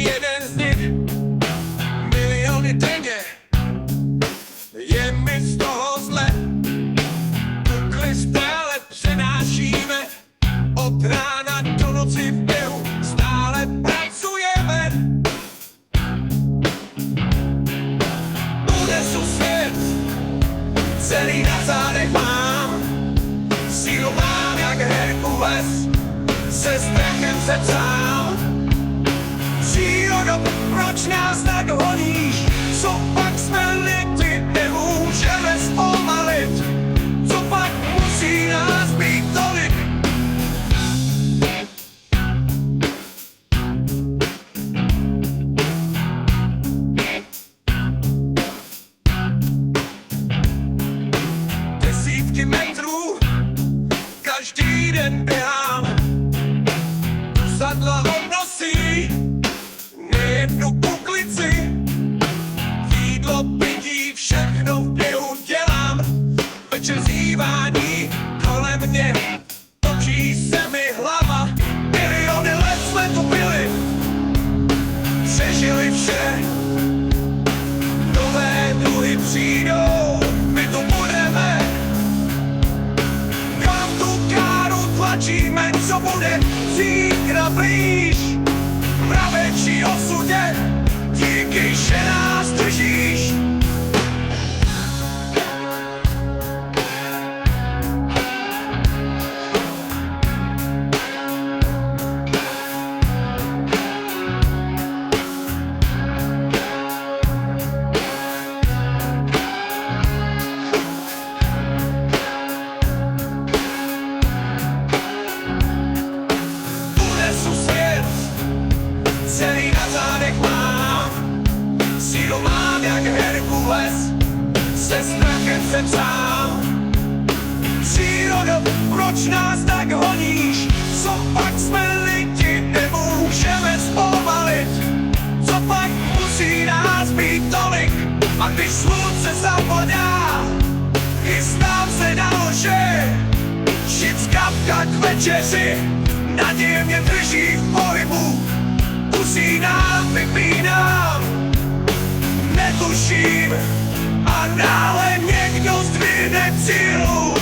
jeden z nich miliony denně. Je mi z toho zle, tukli stále přenášíme, od rána do noci v běhu stále pracujeme. Unesu svět, celý na zádech mám, sílu mám jak Herkules, se strachem se ptám. Přírodo, proč nás tak honíš? Co pak jsme lidi, nemůžeme zpomalit? Co pak musí nás být tolik? Desítky metrů, každý den běhám, zadla obnosí nejednu puklici, jídlo, pití, všechno v běhu dělám. Večer zhývání kolem mě, točí se mi hlava. Miliony let jsme tu byli, přežili vše. Nové druhy přijdou, my tu budeme. Kam tu káru tlačíme, co bude zítra blíž? Pravečí osudě, díky, že nás držíš. Unesu svět, celý na zádech mám, sílu mám jak Herkules, se strachem se ptám. Přírodo, proč nás tak honíš? Co pak jsme lidi, nemůžeme zpomalit? Co pak musí nás být tolik? A když slunce zapadá, chystám se na lože, šit kapka k večeři, naděje mě drží v pohybu. Usínám, vypínám, netuším, a náhle někdo zdvihne cílu.